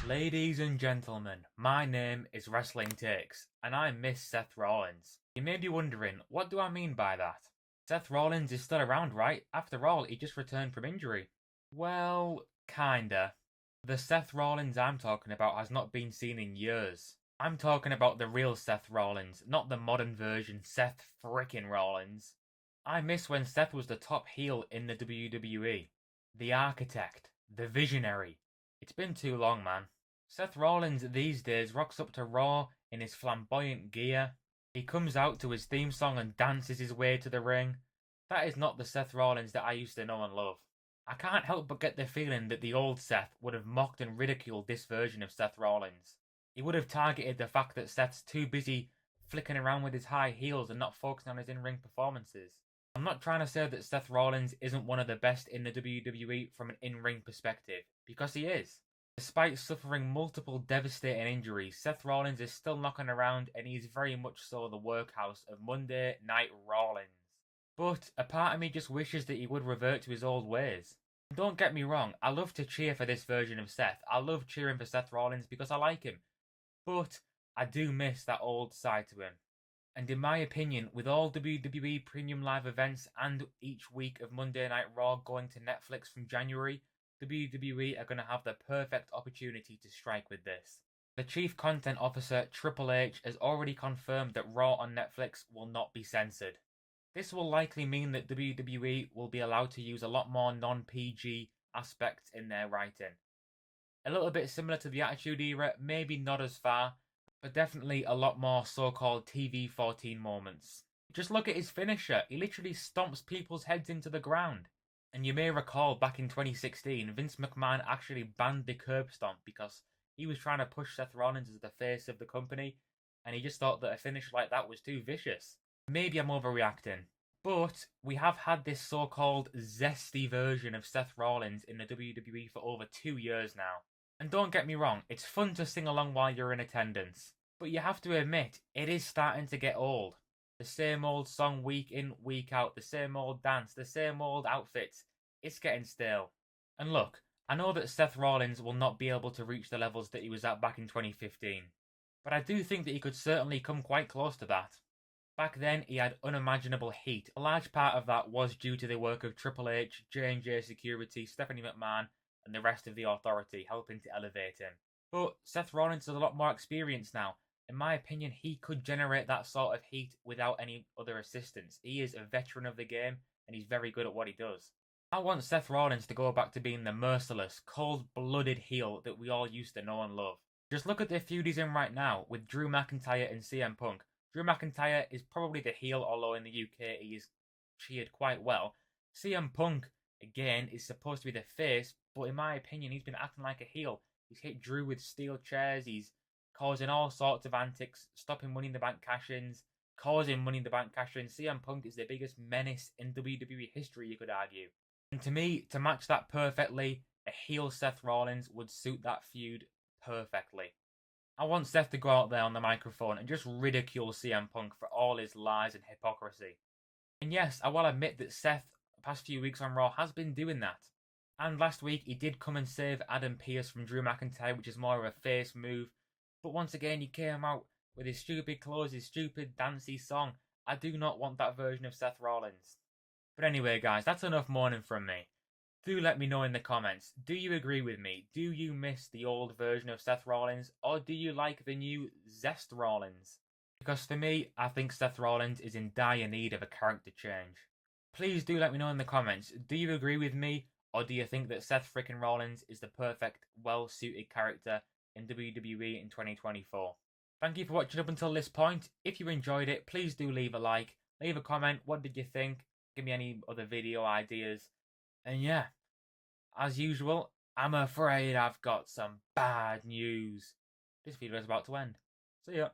Ladies and gentlemen, my name is Wrestling Takes, and I miss Seth Rollins. You may be wondering, what do I mean by that? Seth Rollins is still around, right? After all, he just returned from injury. Well, kinda. The Seth Rollins I'm talking about has not been seen in years. I'm talking about the real Seth Rollins, not the modern version Seth frickin' Rollins. I miss when Seth was the top heel in the WWE. The architect. The visionary. It's been too long, man. Seth Rollins these days rocks up to Raw in his flamboyant gear. He comes out to his theme song and dances his way to the ring. That is not the Seth Rollins that I used to know and love. I can't help but get the feeling that the old Seth would have mocked and ridiculed this version of Seth Rollins. He would have targeted the fact that Seth's too busy flicking around with his high heels and not focusing on his in-ring performances. I'm not trying to say that Seth Rollins isn't one of the best in the WWE from an in-ring perspective, because he is. Despite suffering multiple devastating injuries, Seth Rollins is still knocking around and he's very much so the workhorse of Monday Night Rollins. But a part of me just wishes that he would revert to his old ways. Don't get me wrong, I love to cheer for this version of Seth. I love cheering for Seth Rollins because I like him. But I do miss that old side to him. And in my opinion, with all WWE premium live events and each week of Monday Night Raw going to Netflix from January, WWE are going to have the perfect opportunity to strike with this. The Chief Content Officer, Triple H, has already confirmed that Raw on Netflix will not be censored. This will likely mean that WWE will be allowed to use a lot more non-PG aspects in their writing. A little bit similar to the Attitude Era, maybe not as far, but definitely a lot more so-called TV-14 moments. Just look at his finisher, he literally stomps people's heads into the ground. And you may recall back in 2016, Vince McMahon actually banned the curb stomp because he was trying to push Seth Rollins as the face of the company, and he just thought that a finish like that was too vicious. Maybe I'm overreacting, but we have had this so-called zesty version of Seth Rollins in the WWE for over 2 years now. And don't get me wrong, it's fun to sing along while you're in attendance. But you have to admit, it is starting to get old. The same old song week in, week out, the same old dance, the same old outfits. It's getting stale. And look, I know that Seth Rollins will not be able to reach the levels that he was at back in 2015. But I do think that he could certainly come quite close to that. Back then, he had unimaginable heat. A large part of that was due to the work of Triple H, J&J Security, Stephanie McMahon, and the rest of the authority helping to elevate him. But Seth Rollins has a lot more experience now. In my opinion, he could generate that sort of heat without any other assistance. He is a veteran of the game, and he's very good at what he does. I want Seth Rollins to go back to being the merciless, cold-blooded heel that we all used to know and love. Just look at the feud he's in right now with Drew McIntyre and CM Punk. Drew McIntyre is probably the heel, although in the UK he is cheered quite well. CM Punk, again, is supposed to be the face, but in my opinion, he's been acting like a heel. He's hit Drew with steel chairs, he's causing all sorts of antics, stopping Money in the Bank cash-ins, causing Money in the Bank cash-ins. CM Punk is the biggest menace in WWE history, you could argue. And to me, to match that perfectly, a heel Seth Rollins would suit that feud perfectly. I want Seth to go out there on the microphone and just ridicule CM Punk for all his lies and hypocrisy. And yes, I will admit that Seth, the past few weeks on Raw, has been doing that. And last week, he did come and save Adam Pearce from Drew McIntyre, which is more of a face move. But once again, he came out with his stupid clothes, his stupid dancey song. I do not want that version of Seth Rollins. But anyway, guys, that's enough mourning from me. Do let me know in the comments. Do you agree with me? Do you miss the old version of Seth Rollins? Or do you like the new Zest Rollins? Because for me, I think Seth Rollins is in dire need of a character change. Please do let me know in the comments. Do you agree with me? Or do you think that Seth frickin' Rollins is the perfect, well-suited character in WWE in 2024? Thank you for watching up until this point. If you enjoyed it, please do leave a like. Leave a comment. What did you think? Give me any other video ideas. And yeah, as usual, I'm afraid I've got some bad news. This video is about to end. See ya.